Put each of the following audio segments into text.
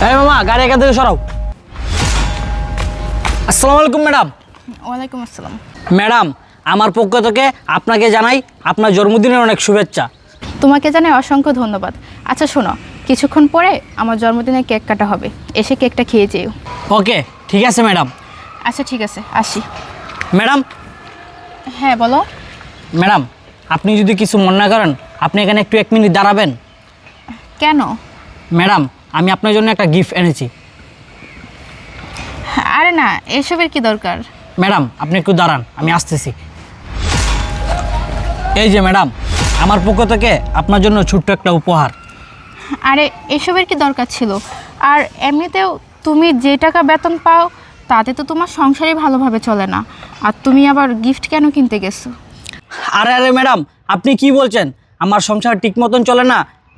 এই মামা গাড়ি এখান থেকে সরাও। আসসালামু আলাইকুম ম্যাডাম। ওয়ালাইকুম আসসালাম। ম্যাডাম, আমার পক্ষ থেকে আপনাকে জানাই আপনার জন্মদিনের অনেক শুভেচ্ছা। তোমাকে জানাই অসংখ্য ধন্যবাদ। আচ্ছা শোনো, কিছুক্ষণ পরে আমার জন্মদিনে কেক কাটা হবে, এসে কেকটা খেয়ে যেও। ওকে, ঠিক আছে ম্যাডাম। আচ্ছা ঠিক আছে, আসি। ম্যাডাম, হ্যাঁ বলো। ম্যাডাম আপনি যদি কিছু মনে না করেন, আপনি এখানে একটু 1 মিনিট দাঁড়াবেন? কেন? ম্যাডাম, আমি আপনার জন্য একটা গিফট এনেছি। আরে না, এসবের কি দরকার? ম্যাডাম আপনি একটু দাঁড়ান, আমি আসতেছি। এই যে ম্যাডাম, আমার পক্ষ থেকে আপনার জন্য ছোট্ট একটা উপহার। আরে এসবের কি দরকার ছিল? আর এমনিতেও তুমি যে টাকা বেতন পাও তাতে তো তোমার সংসারই ভালোভাবে চলে না, আর তুমি আবার গিফট কেন কিনতে গেছো? আরে আরে ম্যাডাম, আপনি কি বলছেন? আমার সংসার ঠিক মতন চলে না?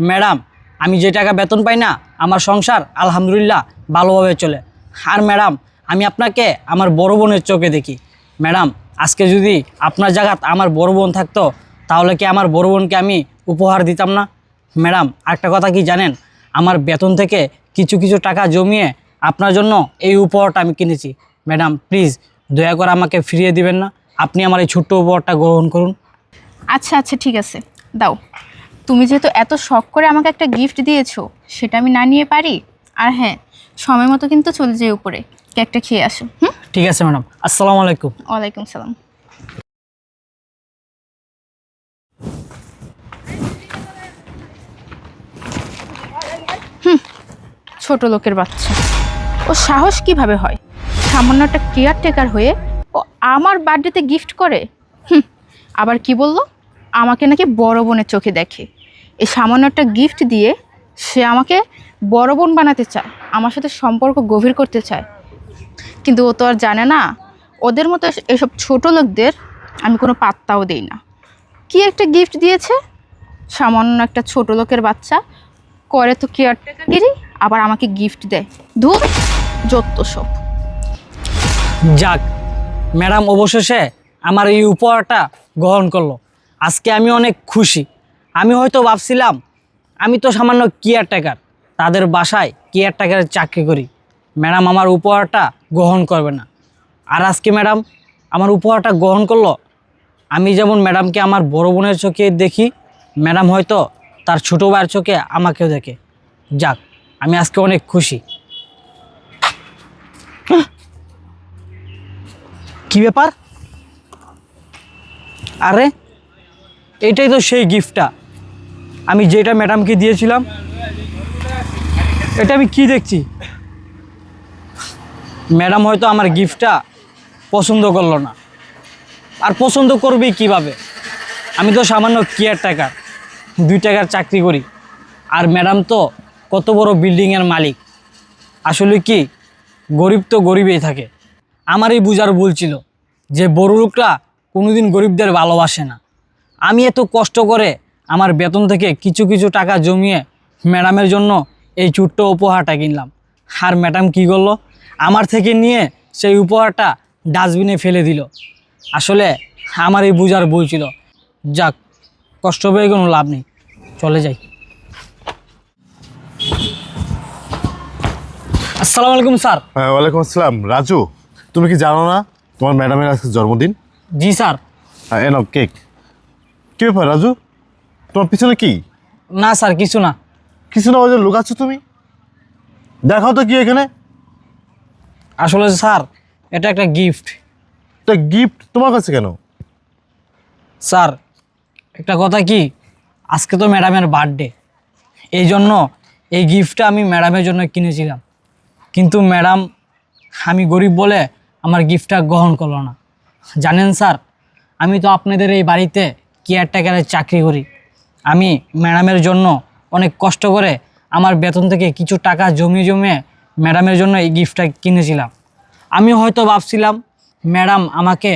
ম্যাডাম, আমি যে টাকা বেতন পাই না, আমার সংসার আলহামদুলিল্লাহ ভালোভাবে চলে। আর ম্যাডাম, আমি আপনাকে আমার বড় বোনের চোখে দেখি। ম্যাডাম, আজকে যদি আপনার জায়গায় আমার বড় বোন থাকতো, তাহলে কি আমার বড় বোনকে আমি উপহার দিতাম না? ম্যাডাম, আরেকটা কথা কি জানেন? আমার বেতন থেকে কিছু কিছু টাকা জমিয়ে আপনার জন্য এই উপহারটা আমি কিনেছি। ম্যাডাম প্লিজ দয়া করে আমাকে ফিরিয়ে দিবেন না? আপনি আমার এই ছোট্ট উপহারটা গ্রহণ করুন। আচ্ছা আচ্ছা ঠিক আছে, দাও। তুমি যেহেতু এত শখ করে আমাকে একটা গিফট দিয়েছো, সেটা আমি না নিয়ে পারি? আর হ্যাঁ, সময় মতো কিন্তু চলে যাই উপরে, কেকটা খেয়ে আসো। ঠিক আছে ম্যাডাম, আসসালামু আলাইকুম। ওয়ালাইকুম সালাম। ছোট লোকের বাচ্চা, ও সাহস কিভাবে হয়? সামান্য একটা কেয়ারটেকার হয়ে ও আমার বার্থডেতে গিফট করে। আবার কি বললো, আমাকে নাকি বড় বোনের চোখে দেখে। এই সামান্য একটা গিফট দিয়ে সে আমাকে বড় বোন বানাতে চায়, আমার সাথে সম্পর্ক গভীর করতে চায়। কিন্তু ও তো আর জানে না, ওদের মতো এসব ছোট লোকদের আমি কোনো পাত্তাও দিই না। কি একটা গিফট দিয়েছে, সামান্য একটা ছোট লোকের বাচ্চা করে তো কেয়ারটেকারগিরি, আবার আমাকে গিফট দেয়। ধুর, যত সব। যাক, ম্যাডাম অবশেষে আমার এই উপহারটা গ্রহণ করলো। আজকে আমি অনেক খুশি। আমি হয়তো ভাবছিলাম আমি তো সামান্য কেয়ারটেকার, তাদের বাসায় কেয়ারটেকারের চাকরি করি, ম্যাডাম আমার উপহারটা গ্রহণ করবে না। আর আজকে ম্যাডাম আমার উপহারটা গ্রহণ করলো। আমি যেমন ম্যাডামকে আমার বড় বোনের চোখে দেখি, ম্যাডাম হয়তো তার ছোটো ভাইয়ের চোখে আমাকেও দেখে। যাক, আমি আজকে অনেক খুশি। কি ব্যাপার? আরে এটাই তো সেই গিফটটা আমি যেটা ম্যাডামকে দিয়েছিলাম। এটা আমি কি দেখছি? ম্যাডাম হয়তো আমার গিফটটা পছন্দ করলো না, আর পছন্দ করবেই কিভাবে? আমি তো সামান্য কেয়ারটেকার, 2 টাকার চাকরি করি, আর ম্যাডাম তো কত বড় বিল্ডিংয়ের মালিক। আসলে কি, গরিব তো গরিবেই থাকে। আমারই বুঝার ভুল ছিল যে বড় লোকরা কোনোদিন গরিবদের ভালোবাসে না। আমি এত কষ্ট করে আমার বেতন থেকে কিছু কিছু টাকা জমিয়ে ম্যাডামের জন্য এই ছোট্ট উপহারটা কিনলাম, আর ম্যাডাম কী করলো? আমার থেকে নিয়ে সেই উপহারটা ডাস্টবিনে ফেলে দিল। আসলে আমার এই বুঝার ভুল ছিল। যাক, কষ্ট পেয়ে কোনো লাভ নেই, চলে যাই। আসসালামু আলাইকুম স্যার। হ্যাঁ, ওয়ালাইকুম আসসালাম। রাজু, তুমি কি জানো না তোমার ম্যাডামের আজকে জন্মদিন? জি স্যার। হ্যাঁ, এ নাও কেক। কী ব্যাপার রাজু, তোমার পিছনে কি? না স্যার, কিছু না। কিছু না, ওই যে লুকাচ্ছ তুমি। দেখাও তো কি এখানে। আসলে স্যার, এটা একটা গিফট। তা গিফট তোমার কাছে কেন? স্যার, একটা কথা কি, আজকে তো ম্যাডামের বার্থডে, এই জন্য এই গিফটটা আমি ম্যাডামের জন্য কিনেছিলাম। কিন্তু ম্যাডাম, আমি গরিব বলে আমার গিফটটা গ্রহণ করলো না। জানেন স্যার, আমি তো আপনাদের এই বাড়িতে কেয়ারটেকারের চাকরি করি। আমি ম্যাডামের জন্য অনেক কষ্ট করে আমার বেতন থেকে কিছু টাকা জমিয়ে জমিয়ে ম্যাডামের জন্য এই গিফটটা কিনেছিলাম। আমি হয়তো ভাবছিলাম ম্যাডাম আমাকে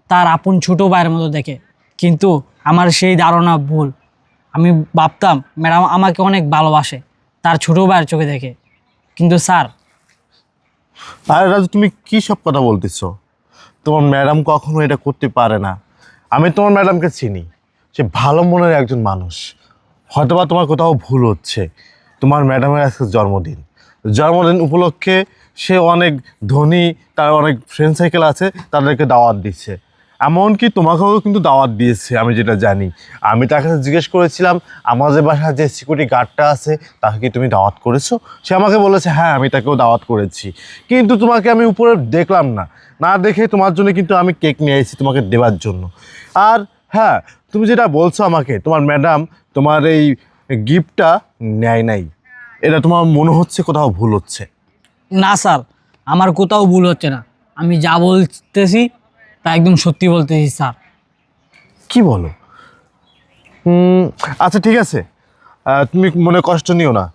তার আপন ছোটো ভাইয়ের মতো দেখে, কিন্তু আমার সেই ধারণা ভুল। আমি ভাবতাম ম্যাডাম আমাকে অনেক ভালোবাসে, তার ছোটো ভাইয়ের চোখে দেখে। কিন্তু স্যার। আরে রাজু, তুমি কি সব কথা বলতেছো? তোমার ম্যাডাম কখনো এটা করতে পারে না। আমি তোমার ম্যাডামকে চিনি, সে ভালো মনের একজন মানুষ। হয়তোবা তোমার কোথাও ভুল হচ্ছে। তোমার ম্যাডামের আজকে জন্মদিন, জন্মদিন উপলক্ষে সে অনেক ধনী, তার অনেক ফ্রেন্ড সাইকেল আছে, তাদেরকে দাওয়াত দিচ্ছে। এমনকি তোমাকেও কিন্তু দাওয়াত দিয়েছে, আমি যেটা জানি। আমি তার কাছে জিজ্ঞেস করেছিলাম আমাদের বাসার যে সিকিউরিটি গার্ডটা আছে তাকে কি তুমি দাওয়াত করেছো? সে আমাকে বলেছে হ্যাঁ আমি তাকেও দাওয়াত করেছি, কিন্তু তোমাকে আমি উপরে দেখলাম না। না দেখে তোমার জন্য কিন্তু আমি কেক নিয়ে এসেছি তোমাকে দেওয়ার জন্য। আর হ্যাঁ, তুমি যেটা বলছো আমাকে তোমার ম্যাডাম তোমার এই গিফটটা নেয় নাই, এটা তোমার মনে হচ্ছে কোথাও ভুল হচ্ছে। না স্যার, আমার কোথাও ভুল হচ্ছে না, আমি যা বলতেছি তা একদম সত্যি বলতেছি স্যার। কি বলো? আচ্ছা ঠিক আছে, তুমি মনে কষ্ট নিও না,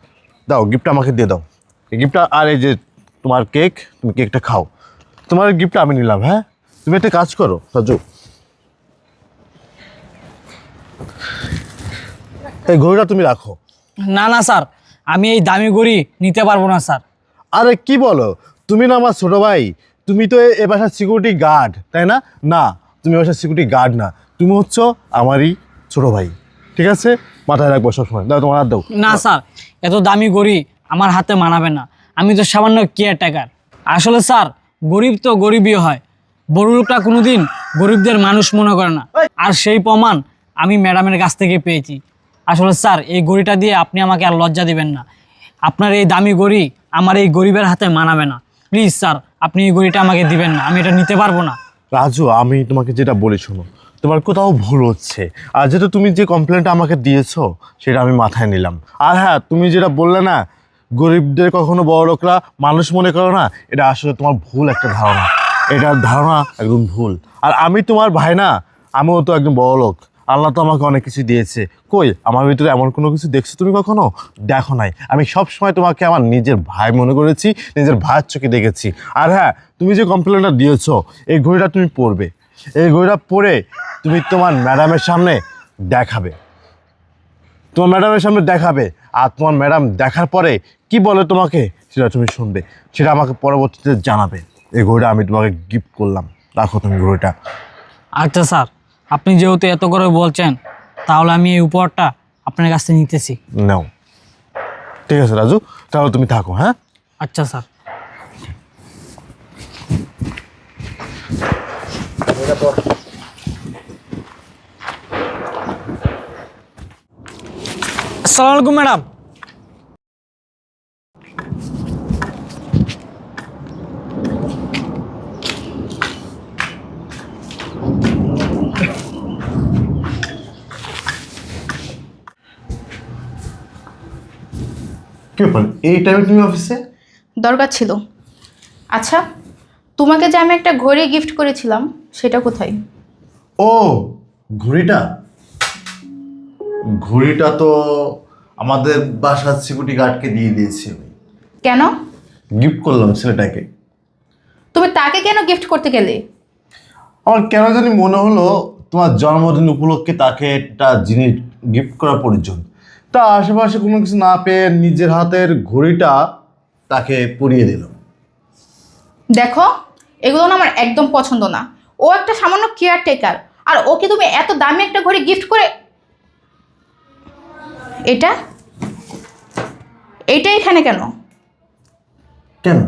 দাও গিফটটা আমাকে দিয়ে দাও। এই গিফটটা আর এই যে তোমার কেক, তুমি কেকটা খাও। তোমার গিফটটা আমি নিলাম। হ্যাঁ, তুমি একটা কাজ করো রাজু, এই ঘড়িটা তুমি রাখো। না না স্যার, আমি এই দামি ঘড়ি নিতে পারবো না স্যার। আরে কি বলো, তুমি না আমার ছোট ভাই, তুমি তো এ বাসার সিকিউরিটি গার্ড, তাই না? না, তুমি এ বাসার সিকিউরিটি গার্ড না, তুমি হচ্ছে আমারই ছোট ভাই। ঠিক আছে, মাথায় রাখবো সবসময়। দাও তোমার হাত দাও। না স্যার, এত দামি ঘড়ি আমার হাতে মানাবে না, আমি তো সামান্য কেয়ারটেকার। আসলে স্যার, গরিব তো গরিবই হয়, বড় লোকটা কোনোদিন গরিবদের মানুষ মনে করে না। আর সেই প্রমাণ আমি ম্যাডামের কাছ থেকে পেয়েছি। আসলে স্যার, এই ঘড়িটা দিয়ে আপনি আমাকে আর লজ্জা দিবেন না। আপনার এই দামি ঘড়ি আমার এই গরিবের হাতে মানাবে না। প্লিজ স্যার, আপনি এই ঘড়িটা আমাকে দিবেন না, আমি এটা নিতে পারবো না। রাজু, আমি তোমাকে যেটা বলি শোনো, তোমার কোথাও ভুল হচ্ছে। আর যেটা তুমি যে কমপ্লেনটা আমাকে দিয়েছো সেটা আমি মাথায় নিলাম। আর হ্যাঁ, তুমি যেটা বললে না গরিবদের কখনো বড় লোকরা মানুষ মনে করো না, এটা আসলে তোমার ভুল একটা ধারণা। এটার ধারণা একদম ভুল। আর আমি তোমার ভাই না, আমিও তো একদম বড় লোক। আল্লাহ তো আমাকে অনেক কিছু দিয়েছে। কই আমার ভিতরে এমন কোনো কিছু দেখছো তুমি কখনো? দেখো নাই। আমি সব সময় তোমাকে আমার নিজের ভাই মনে করেছি, নিজের ভাইয়ের চোখে দেখেছি। আর হ্যাঁ, তুমি যে কমপ্লেনটা দিয়েছো, এই ঘড়িটা তুমি পরবে। এই ঘড়িটা পরে তুমি তোমার ম্যাডামের সামনে দেখাবে, তোমার ম্যাডামের সামনে দেখাবে। আর তোমার ম্যাডাম দেখার পরে কি বলে তোমাকে সেটা তুমি শুনবে, সেটা আমাকে পরবর্তীতে জানাবে। এই ঘড়িটা আমি তোমাকে গিফট করলাম, রাখো তুমি ঘড়িটা। আচ্ছা স্যার, আপনি যেহেতু এত করে বলছেন, তাহলে আমি এই উপহারটা আপনার কাছ থেকে নিতেছি। নাও। ঠিক আছে রাজু, তাহলে তুমি থাকো। হ্যাঁ, আচ্ছা স্যার। আসসালামু আলাইকুম ম্যাডাম। কি ব্যাপার এই টাইমে তুমি অফিসে? দরকার ছিল। আচ্ছা, তোমাকে যে আমি একটা ঘড়ি গিফট করেছিলাম সেটা কোথায়? ও, ঘড়িটা ঘড়িটা তো আমাদের বাসার সিকিউরিটি গার্ডকে দিয়ে দিয়েছি আমি। কেন? গিফট করলাম ছেলেটাকে। তুমি তাকে কেন গিফট করতে গেলে? আমার কেন জানি মনে হলো তোমার জন্মদিন উপলক্ষে তাকে একটা জিনিস গিফট করা প্রয়োজন। তা আশেপাশে কোনো কিছু না পেয়ে নিজের হাতের ঘড়িটা তাকে পরিয়ে দিলাম। দেখো, এগুলো না আমার একদম পছন্দ না। ও একটা সামান্য কেয়ারটেকার, আর ওকে তুমি এত দামি একটা ঘড়ি গিফট করে। এটা এইটা এখানে কেন? কেন?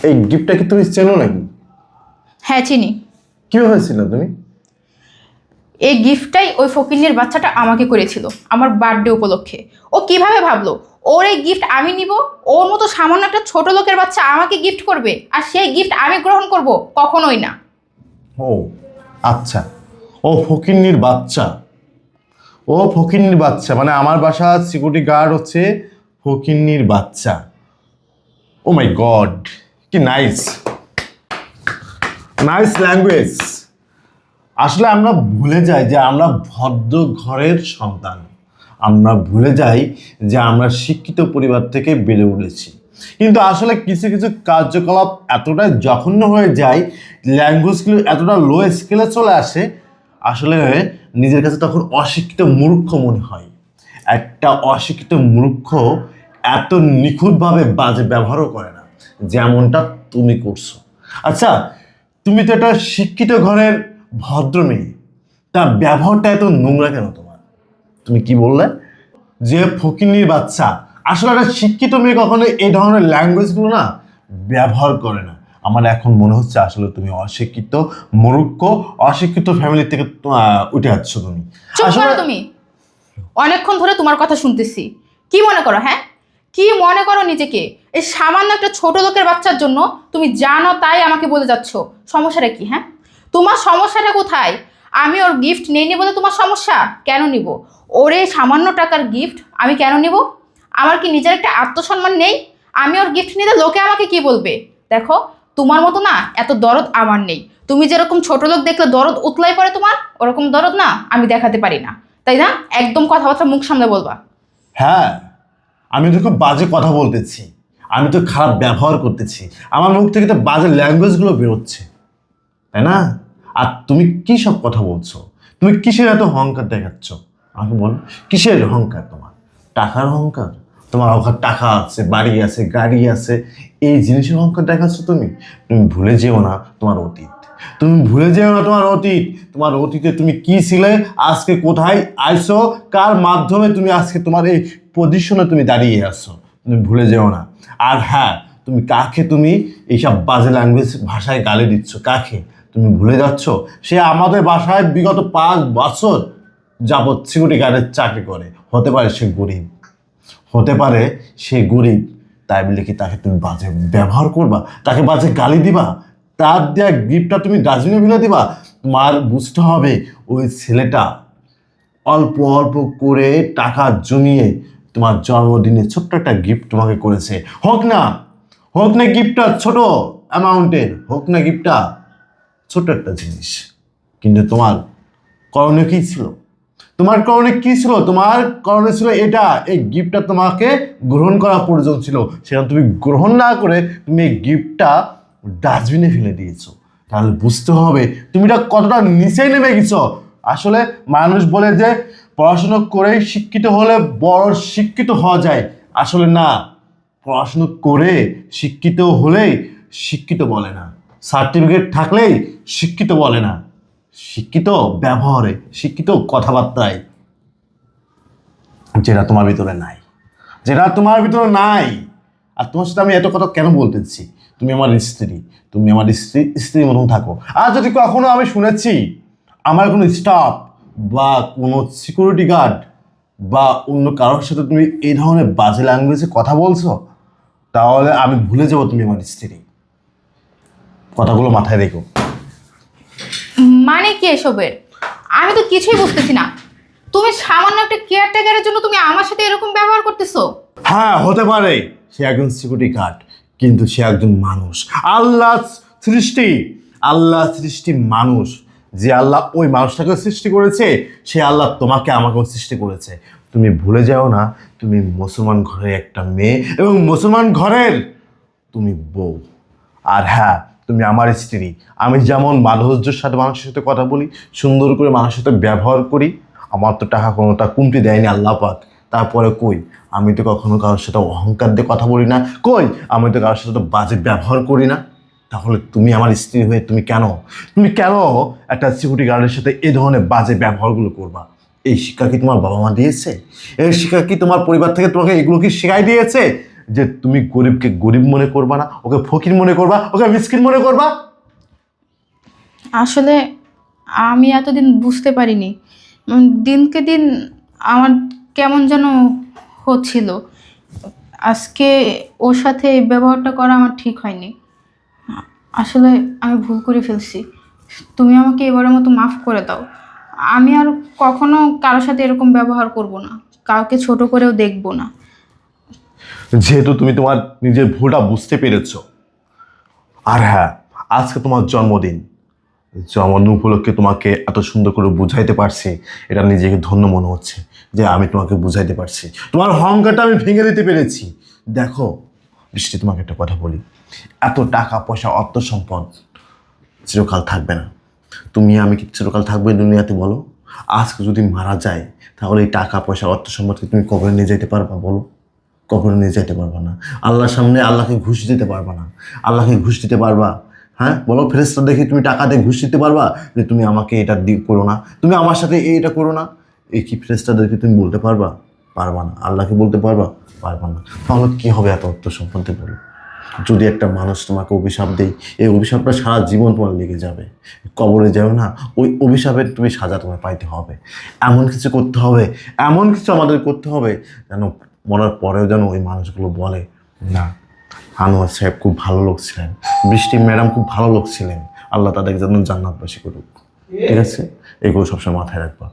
এই গিফটটা কি তুমি চেনো নাকি? হ্যাঁ, চিনি। কীভাবে ছিল তুমি? এই গিফটটাই ওই ফকিন্নির বাচ্চাটা আমাকে করেছিল আমার বার্থডে উপলক্ষে। ও কিভাবে ভাবলো ওর এই গিফট আমি নিব? ওর মতো সামান্য একটা ছোট লোকের বাচ্চা আমাকে গিফট করবে, আর সেই গিফট আমি গ্রহণ করব? কখনোই না। ও আচ্ছা, ও ফকিন্নির বাচ্চা। ও ফকিন্নির বাচ্চা মানে আমার বাসার সিকিউরিটি গার্ড হচ্ছে ফকিন্নির বাচ্চা। ও মাই গড, কি নাইস নাইস ল্যাঙ্গুয়েজ। আসলে আমরা ভুলে যাই যে আমরা ভদ্র ঘরের সন্তান। আমরা ভুলে যাই যে আমরা শিক্ষিত পরিবার থেকে বেড়ে উঠেছি। কিন্তু আসলে কিছু কিছু কার্যকলাপ এতটাই জঘন্য হয়ে যায়, ল্যাঙ্গুয়েজগুলো এতটা লো স্কেলে চলে আসে, আসলে নিজের কাছে তখন অশিক্ষিত মূর্খ মনে হয়। একটা অশিক্ষিত মূর্খ এত নিখুঁতভাবে বাজে ব্যবহারও করে না যেমনটা তুমি করছো। আচ্ছা, তুমি তো একটা শিক্ষিত ঘরের ভদ্র মেয়ে, তার ব্যবহারটা এত নোংরা কেন তোমার? তুমি কি বললে যে ফকিন্নির বাচ্চা? আসলে একটা শিক্ষিত মেয়ে কখনো এই ধরনের ল্যাঙ্গুয়েজগুলো না ব্যবহার করে না। আমার এখন মনে হচ্ছে আসলে তুমি অশিক্ষিত, মূর্খ, অশিক্ষিত ফ্যামিলি থেকে উঠে আসছো তুমি। চুপ করো তুমি। অনেকক্ষণ ধরে তোমার কথা শুনতেছি। কি মনে করো? হ্যাঁ, কি মনে করো নিজেকে? এই সামান্য একটা ছোট লোকের বাচ্চার জন্য তুমি জানো তাই আমাকে বলে যাচ্ছ। সমস্যাটা কি? হ্যাঁ, তোমার সমস্যাটা কোথায়? আমি ওর গিফট নেইনি বলে তোমার সমস্যা? কেন নিব? ওর এই সামান্য টাকার গিফট আমি কেন নিব? আমার কি নিজের একটা আত্মসম্মান নেই? আমি ওর গিফট নিলে লোকে আমাকে কি বলবে? দেখো, তোমার মতো না এত দরদ আমার নেই। তুমি যেরকম ছোট লোক দেখলে দরদ উতলাই পড়ে তোমার, ওরকম দরদ না আমি দেখাতে পারি না, তাই না? একদম কথাবার্তা মুখ সামনে বলবা। হ্যাঁ, আমি তো খুব বাজে কথা বলতেছি, আমি তো খারাপ ব্যবহার করতেছি, আমার মুখ থেকে তো বাজে ল্যাঙ্গুয়েজগুলো বেরোচ্ছে, তাই না? আর তুমি কি সব কথা বলছো? তুমি কিসের এত অহংকার দেখাচ্ছ? আমাকে বলো, কিসের অহংকার তোমার? টাকার অহংকার? তোমার অহংকার টাকা আছে, বাড়ি আছে, গাড়ি আছে, এই জিনিসের অহংকার দেখাচ্ছ তুমি? তুমি ভুলে যেও না তোমার অতীত। তুমি ভুলে যেও না তোমার অতীত। তোমার অতীতে তুমি কি ছিলে, আজকে কোথায় আইছো, কার মাধ্যমে তুমি আজকে তোমার এই পজিশনে তুমি দাঁড়িয়ে আসছো, তুমি ভুলে যেও না। আর হ্যাঁ, তুমি কাকে তুমি এইসব বাজে ল্যাঙ্গুয়েজ ভাষায় গালি দিচ্ছ, কাকে তুমি ভুলে যাচ্ছ? সে আমাদের বাসায় বিগত 5 বছর যাবৎ সিকিউরিটি গার্ডের চাকরি করে। হতে পারে সে গরিব, হতে পারে সে গরিব, তাই বলে কি তাকে তুমি বাজে ব্যবহার করবা, তাকে বাজে গালি দিবা, তার দেওয়া গিফটটা তুমি ডাস্টবিনে ফেলে দিবা? তোমার বুঝতে হবে ওই ছেলেটা অল্প অল্প করে টাকা জমিয়ে তোমার জন্মদিনে ছোট্ট একটা গিফট তোমাকে করেছে। হোক না, হোক না গিফটটা ছোট অ্যামাউন্টের, হোক না গিফটটা ছোট্ট একটা জিনিস, কিন্তু তোমার করণীয় কী ছিল? তোমার করণীয় কী ছিল? তোমার করণীয় ছিল এটা, এই গিফটটা তোমাকে গ্রহণ করা প্রয়োজন ছিল, সেটা তুমি গ্রহণ না করে তুমি এই গিফটটা ডাস্টবিনে ফেলে দিয়েছো। তাহলে বুঝতে হবে তুমি এটা কতটা নিচে নেমে গেছো। আসলে মানুষ বলে যে পড়াশুনো করেই শিক্ষিত হলে বড় শিক্ষিত হওয়া যায়, আসলে না, পড়াশুনো করে শিক্ষিত হলেই শিক্ষিত বলে না, সার্টিফিকেট থাকলেই শিক্ষিত বলে না। শিক্ষিত ব্যবহারে, শিক্ষিত কথাবার্তায়, যেটা তোমার ভিতরে নাই, যেটা তোমার ভিতরে নাই। আর তোমার সাথে আমি এত কথা কেন বলতেছি? তুমি আমার স্ত্রী, তুমি আমার স্ত্রীর মতন থাকো। আর যদি কখনো আমি শুনেছি আমার কোনো স্টাফ বা কোনো সিকিউরিটি গার্ড বা অন্য কারোর সাথে তুমি এই ধরনের বাজে ল্যাঙ্গুয়েজে কথা বলছো, তাহলে আমি ভুলে যাবো তুমি আমার স্ত্রী। কথাগুলো মাথায় রেখো। মানে কি এসবের? আমি তো কিছুই বুঝতেছি না। তুমি সামান্য একটা কেয়ারটেকারের জন্য তুমি আমার সাথে এরকম ব্যবহার করতেছো? হ্যাঁ, হতে পারে সে একজন সিকিউরিটি গার্ড, কিন্তু সে একজন মানুষ, আল্লাহ সৃষ্টি, আল্লাহ সৃষ্টি মানুষ। যে আল্লাহ ওই মানুষটাকে সৃষ্টি করেছে, সে আল্লাহ তোমাকে আমাকেও সৃষ্টি করেছে। তুমি ভুলে যাও না তুমি মুসলমান ঘরের একটা মেয়ে এবং মুসলমান ঘরের তুমি বউ। আর হ্যাঁ, তুমি আমার স্ত্রী। আমি যেমন মাধুর্যের সাথে মানুষের সাথে কথা বলি, সুন্দর করে মানুষের সাথে ব্যবহার করি, আমার তো টাকা কোনোটা কমতি দেয়নি আল্লাহ পাক। তারপরে কই, আমি তো কখনো কারোর সাথে অহংকার দিয়ে কথা বলি না, কই আমি তো কারোর সাথে তো বাজে ব্যবহার করি না। তাহলে তুমি আমার স্ত্রী হয়ে তুমি কেন একটা সিকিউরিটি গার্ডের সাথে এই ধরনের বাজে ব্যবহারগুলো করবা? এই শিক্ষা কি তোমার বাবা মা দিয়েছে? এই শিক্ষা কি তোমার পরিবার থেকে তোমাকে এগুলো কি শেখাই দিয়েছে যে তুমি গরিবকে গরিব মনে করবা না, ওকে ফকির মনে করবা, ওকে মিসকিন মনে করবা? আসলে আমি এতদিন বুঝতে পারিনি। দিনকে দিন আমার কেমন যেন হচ্ছিল। আজকে ওর সাথে এই ব্যবহারটা করা আমার ঠিক হয়নি। আসলে আমি ভুল করে ফেলছি। তুমি আমাকে এবারের মতো মাফ করে দাও। আমি আর কখনো কারোর সাথে এরকম ব্যবহার করব না, কাউকে ছোট করেও দেখব না। যেহেতু তুমি তোমার নিজের ভুলটা বুঝতে পেরেছো, আর হ্যাঁ, আজকে তোমার জন্মদিন, জন্মদিন উপলক্ষে তোমাকে এত সুন্দর করে বুঝাইতে পারছি, এটা নিজেকে ধন্য মনে হচ্ছে যে আমি তোমাকে বুঝাইতে পারছি, তোমার অহংকারটা আমি ভেঙে দিতে পেরেছি। দেখো বৃষ্টি, তোমাকে একটা কথা বলি, এত টাকা পয়সা অর্থ সম্পদ চিরকাল থাকবে না। তুমি আমি কি চিরকাল থাকবে দুনিয়াতে বলো? আজকে যদি মারা যায়, তাহলে এই টাকা পয়সা অর্থ সম্পদকে তুমি কবরে নিয়ে যেতে পারবা বলো? কবরে নিয়ে যেতে পারবা না। আল্লাহর সামনে আল্লাহকে ঘুষ দিতে পারবা না। আল্লাহকে ঘুষ দিতে পারবা? হ্যাঁ বলো, ফেরেশতা দেখে তুমি টাকা দিয়ে ঘুষ দিতে পারবা যে তুমি আমাকে এটা করো না, তুমি আমার সাথে এটা করো না? এই কি ফেরেশতাদেরকে তুমি বলতে পারবা? পারবা না। আল্লাহকে বলতে পারবা? পারবা না। তাহলে কি হবে এত অর্থ সম্পত্তি বলো? যদি একটা মানুষ তোমাকে অভিশাপ দেয়, এই অভিশাপটা সারা জীবন তোমার লেগে যাবে। কবরে যাও না, ওই অভিশাপের তুমি সাজা তোমায় পাইতে হবে। এমন কিছু করতে হবে, এমন কিছু আমাদের করতে হবে যেন মরার পরেও যেন ওই মানুষগুলো বলে না, আনোয়ার সাহেব খুব ভালো লোক ছিলেন, বৃষ্টি ম্যাডাম খুব ভালো লোক ছিলেন, আল্লাহ তাদেরকে যেন জান্নাতবাসী করুক। ঠিক আছে, এগুলো সবসময় মাথায় রাখবা।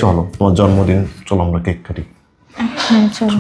চলো, তোমার জন্মদিন, চলো আমরা কেক কাটি। হ্যাঁ চলো।